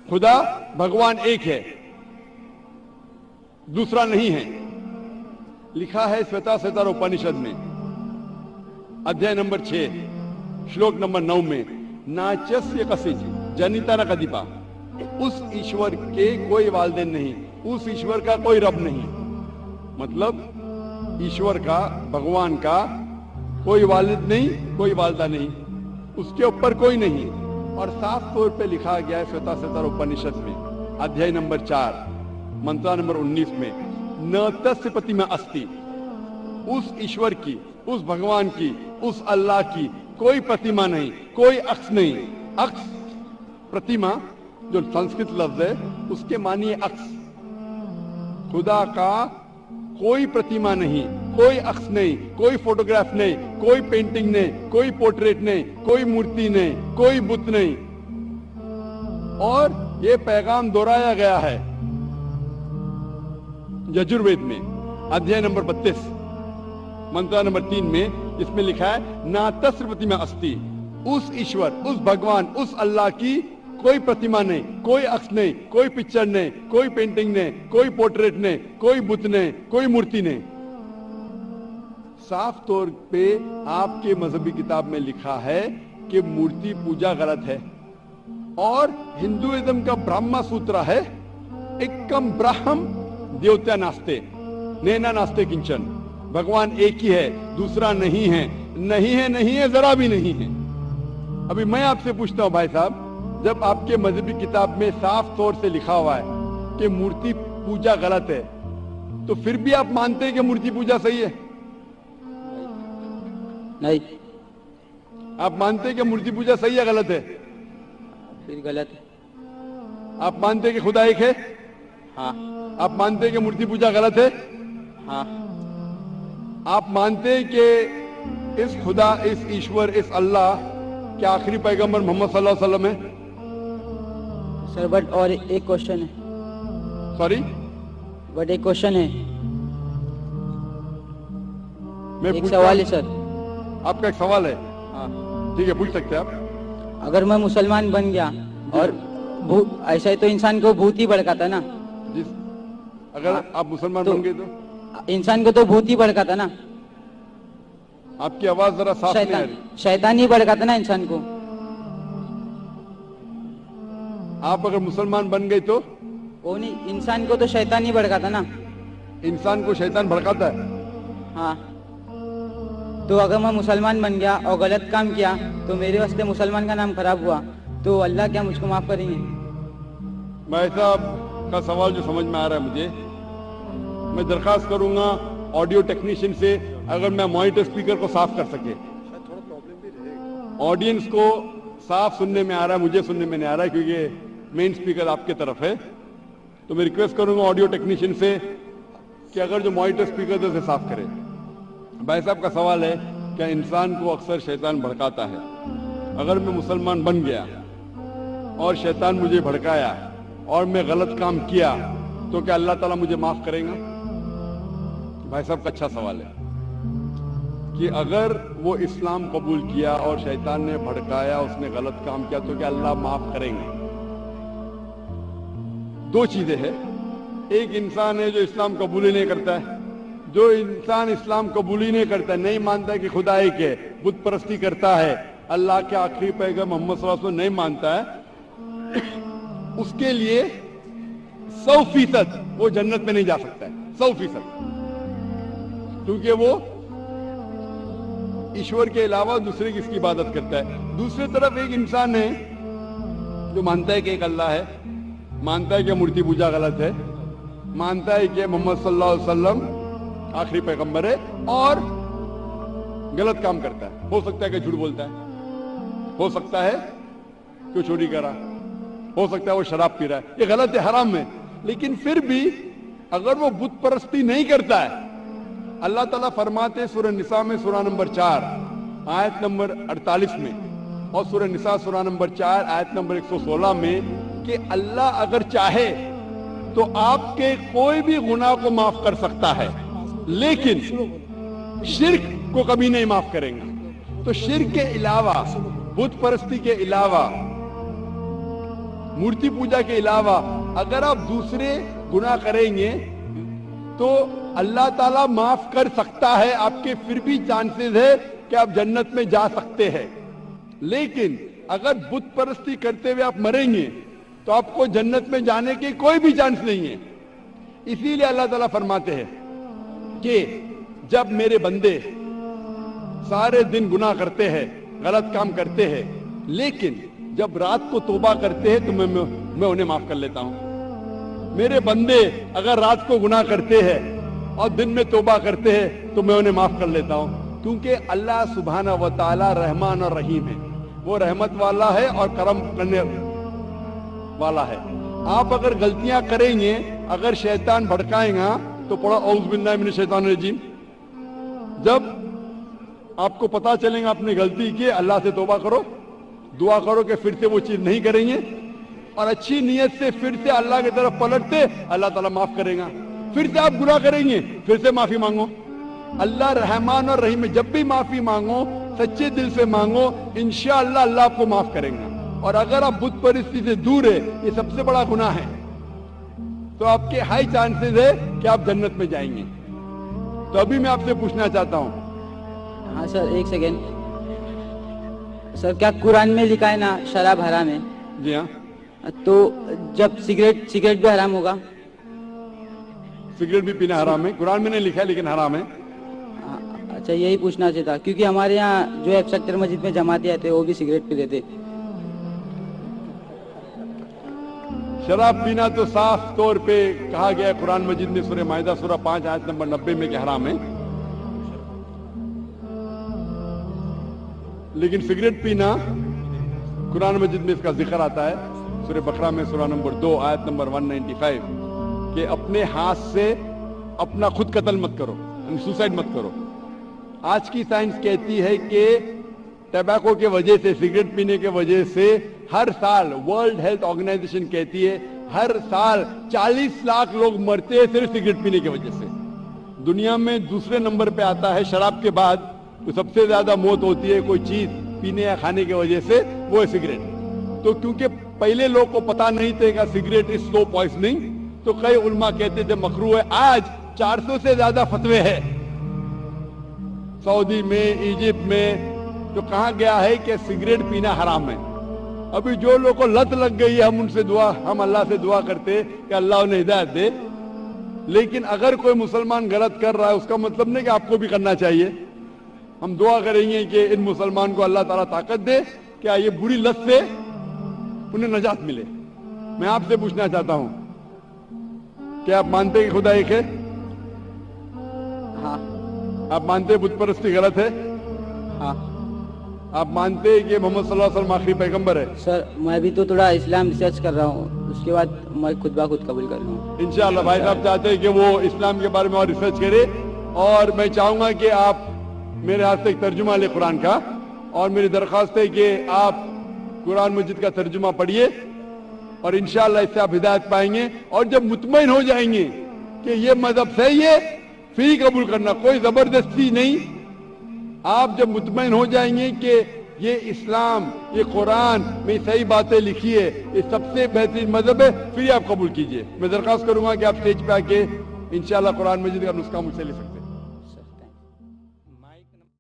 खुदा भगवान एक है, दूसरा नहीं है। लिखा है श्वेताश्वेतर उपनिषद में अध्याय नंबर 6 श्लोक नंबर 9 में, नाचस्य कसिच जनिता न कदिपा, उस ईश्वर के कोई वालिदैन नहीं, उस ईश्वर का कोई रब नहीं। मतलब ईश्वर का, भगवान का कोई वालिद नहीं, कोई वालिदा नहीं, उसके ऊपर कोई नहीं। और साफ तौर पे लिखा गया है श्वेताश्वेतर उपनिषद में अध्याय नंबर 4 मंत्र नंबर 19 में, न तस्य प्रतिमा अस्ति, उस ईश्वर की, उस भगवान की, उस अल्लाह की कोई प्रतिमा नहीं, कोई अक्स नहीं। अक्स, प्रतिमा जो संस्कृत लफ्ज है उसके मानिए अक्स। खुदा का कोई प्रतिमा नहीं, कोई अक्स नहीं, कोई फोटोग्राफ नहीं, कोई पेंटिंग नहीं, कोई पोर्ट्रेट नहीं, कोई मूर्ति नहीं, कोई बुत नहीं। और ये पैगाम दोहराया गया है यजुर्वेद में अध्याय नंबर 32 मंत्र नंबर 3 में, इसमें लिखा है ना तस्य प्रतिमा अस्ति, उस ईश्वर, उस भगवान, उस अल्लाह की कोई प्रतिमा नहीं, कोई अक्स नहीं, कोई पिक्चर नहीं, कोई पेंटिंग नहीं, कोई पोर्ट्रेट नहीं, कोई बुत नहीं, कोई मूर्ति नहीं। साफ तौर पे आपके मजहबी किताब में लिखा है कि मूर्ति पूजा गलत है। और हिंदुइज्म का ब्रह्मा सूत्र है, एकम ब्रह्म देवता नास्ते नैना नास्ते किंचन, भगवान एक ही है, दूसरा नहीं है, नहीं है, नहीं है, जरा भी नहीं है। अभी मैं आपसे पूछता हूं भाई साहब, जब आपके मजहबी किताब में साफ तौर से लिखा हुआ है कि मूर्ति पूजा गलत है, तो फिर भी आप मानते हैं कि मूर्ति पूजा सही है? नहीं। आप मानते हैं कि मूर्ति पूजा सही है, गलत है? फिर गलत है। आप मानते हैं कि खुदा एक है? हाँ। आप मानते हैं कि मूर्ति पूजा गलत है? हाँ। आप मानते हैं कि इस खुदा, इस ईश्वर, इस अल्लाह के आखिरी पैगंबर मोहम्मद सल्लल्लाहु अलैहि वसल्लम है? सर बट और एक क्वेश्चन है। सॉरी, बट एक क्वेश्चन है, मैं एक सवाल है सर। आपका एक सवाल है? हाँ। ठीक है, पूछ सकते हैं आप। अगर मैं मुसलमान बन गया और ऐसा ही तो इंसान को भूत ही भड़काता ना? जिस अगर आप मुसलमान बन गए तो इंसान को तो भूत ही भड़काता ना? आपकी आवाज जरा साफ नहीं आ रही। शैतान ही भड़काता ना इंसान को? आप अगर मुसलमान बन गए तो? वो नहीं, इंसान को तो शैतान ही भड़काता ना? इंसान को शैतान भड़काता है? हाँ। तो अगर मैं मुसलमान बन गया और गलत काम किया तो मेरे वास्ते मुसलमान का नाम खराब हुआ, तो अल्लाह क्या मुझको माफ करेंगे? भाई साहब का सवाल जो समझ में आ रहा है मुझे, मैं दरखास्त करूंगा ऑडियो टेक्नीशियन से, अगर मैं मॉनिटर स्पीकर को साफ कर सके। ऑडियंस को साफ सुनने में आ रहा है, मुझे सुनने में नहीं आ रहा है क्योंकि मेन स्पीकर आपके तरफ है। तो मैं रिक्वेस्ट करूंगा ऑडियो टेक्नीशियन से कि अगर जो मॉनिटर स्पीकर है उसे साफ करे। भाई साहब का सवाल है, क्या इंसान को अक्सर शैतान भड़काता है? अगर मैं मुसलमान बन गया और शैतान मुझे भड़काया और मैं गलत काम किया तो क्या अल्लाह ताला मुझे माफ करेगा? भाई साहब का अच्छा सवाल है कि अगर वो इस्लाम कबूल किया और शैतान ने भड़काया, उसने गलत काम किया, तो क्या अल्लाह माफ करेंगे? दो चीजें हैं। एक इंसान है जो इस्लाम कबूल ही नहीं करता है। जो इंसान इस्लाम कबूल ही नहीं करता, नहीं मानता है कि खुदा एक है, बुत परस्ती करता है, अल्लाह के आखिरी पैगंबर मोहम्मद सल्लल्लाहु अलैहि वसल्लम नहीं मानता है, उसके लिए 100% वो जन्नत में नहीं जा सकता है। 100%, क्योंकि वो ईश्वर के अलावा दूसरे की इसकी इबादत करता है। दूसरी तरफ एक इंसान है जो मानता है कि एक अल्लाह है, मानता है कि मूर्ति पूजा गलत है, मानता है कि मोहम्मद सल्लल्लाहु अलैहि वसल्लम आखिरी पैगंबर है, और गलत काम करता है। हो सकता है कि झूठ बोलता है, हो सकता है कि चोरी कर रहा, हो सकता है वो शराब पी रहा है, ये गलत है, हराम है। लेकिन फिर भी अगर वो बुत परस्ती नहीं करता है, अल्लाह ताला फरमाते सूरह निसा में सूरह नंबर 4 आयत नंबर 48 में, और सूरह निसा सूरह नंबर 4 आयत नंबर 116 में कि अल्लाह अगर चाहे तो आपके कोई भी गुनाह को माफ कर सकता है, लेकिन शिर्क को कभी नहीं माफ करेंगे। तो शिर्क के अलावा, बुत परस्ती के अलावा मूर्ति पूजा के अलावा अगर आप दूसरे गुनाह करेंगे तो अल्लाह ताला माफ कर सकता है, आपके फिर भी चांसेस है कि आप जन्नत में जा सकते हैं। लेकिन अगर बुत परस्ती करते हुए आप मरेंगे तो आपको जन्नत में जाने के कोई भी चांस नहीं है। इसीलिए अल्लाह ताला फरमाते हैं कि जब मेरे बंदे सारे दिन गुनाह करते हैं, गलत काम करते हैं, लेकिन जब रात को तौबा करते हैं तो मैं उन्हें माफ कर लेता हूं। मेरे बंदे अगर रात को गुनाह करते हैं और दिन में तौबा करते हैं तो मैं उन्हें माफ कर लेता हूं, क्योंकि अल्लाह सुब्हाना व तआला रहमान और रहीम है, वो रहमत वाला है और करम करने वाला है। आप अगर गलतियां करेंगे, अगर शैतान भड़काएगा तो पढ़ो औज़ु बिल्लाहि मिनश शैतानिर रजीम। जब आपको पता चलेगा आपने गलती की, अल्लाह से तौबा करो, दुआ करो कि फिर से वो चीज नहीं करेंगे, और अच्छी नीयत से फिर से अल्लाह की तरफ पलटते, अल्लाह ताला माफ करेगा। फिर से आप गुनाह करेंगे, फिर से माफी मांगो। अल्लाह रहमान और रहीम है, जब भी माफी मांगो सच्चे दिल से मांगो, इंशाअल्लाह अल्लाह आपको माफ करेगा। और अगर आप बुत परिस्थिति से दूर है, ये सबसे बड़ा गुनाह है, तो आपके हाई चांसेस है कि आप जन्नत में जाएंगे। तो अभी मैं आपसे पूछना चाहता हूँ। हाँ सर, एक सेकेंड सर, क्या कुरान में लिखा है ना शराब हराम है? जी हाँ। तो जब सिगरेट भी हराम होगा? सिगरेट भी पीना हराम है, कुरान में नहीं लिखा है लेकिन हराम है। अच्छा, यही पूछना चाहिए था, क्योंकि हमारे यहाँ जो एफ सेक्टर मस्जिद में जमाती आते वो भी सिगरेट पीते थे। शराब पीना तो साफ तौर पे कहा गया है कुरान मजीद में, सूरह माइदा सूरह 5 आयत नंबर 90 में कि हराम है। लेकिन सिगरेट पीना कुरान मजीद में इसका जिक्र आता है, सूरह बकरा में सूरह नंबर 2 आयत नंबर 195 कि अपने हाथ से अपना खुद कत्ल मत करो, सुसाइड मत करो। आज की साइंस कहती है कि टबैको के वजह से, सिगरेट पीने के वजह से हर साल वर्ल्ड हेल्थ ऑर्गेनाइजेशन कहती है हर साल 40 लाख लोग मरते हैं सिर्फ सिगरेट पीने की वजह से। दुनिया में दूसरे नंबर पे आता है शराब के बाद, तो सबसे ज्यादा मौत होती है कोई चीज पीने या खाने की वजह से, वो है सिगरेट। तो क्योंकि पहले लोग को पता नहीं था कि सिगरेट इज स्लो पॉइजनिंग, तो कई उल्मा कहते थे मकरू है। आज 400 से ज्यादा फतवे हैं सऊदी में, इजिप्ट में, तो कहा गया है कि सिगरेट पीना हराम है। अभी जो लोगों को लत लग गई है, हम अल्लाह से दुआ करते कि अल्लाह उन्हें हिदायत दे। लेकिन अगर कोई मुसलमान गलत कर रहा है उसका मतलब नहीं कि आपको भी करना चाहिए। हम दुआ करेंगे कि इन मुसलमान को अल्लाह ताला ताकत दे, क्या ये बुरी लत से उन्हें नजात मिले। मैं आपसे पूछना चाहता हूं, क्या आप मानते हैं कि खुदा एक है? हाँ। आप मानते हैं बुत परस्ती गलत है? हाँ। आप मानते हैं कि मोहम्मद सल्लल्लाहु अलैहि वसल्लम आखिरी पैगंबर है? सर, मैं भी तो थोड़ा इस्लाम रिसर्च कर रहा हूँ, उसके बाद मैं खुद ब खुद कबूल कर लूँ इंशाअल्लाह। भाई साहब चाहते हैं कि वो इस्लाम के बारे में और रिसर्च करे, और मैं चाहूंगा कि आप मेरे हाथ से एक तर्जुमा ले कुरान का, और मेरी दरख्वास्त है कि आप कुरान मजीद का तर्जुमा पढ़िए, और इंशाअल्लाह इससे आप हिदायत पाएंगे। और जब मुतमईन हो जाएंगे कि ये मजहब सही है, फिर ही कबूल करना, कोई जबरदस्ती नहीं। आप जब मुतमईन हो जाएंगे कि ये इस्लाम, ये कुरान में सही बातें लिखी है, ये सबसे बेहतरीन मजहब है, फिर आप कबूल कीजिए। मैं दरख्वास्त करूंगा कि आप स्टेज पे आके इंशाअल्लाह कुरान मजीद का नुस्खा मुझसे ले सकते हैं।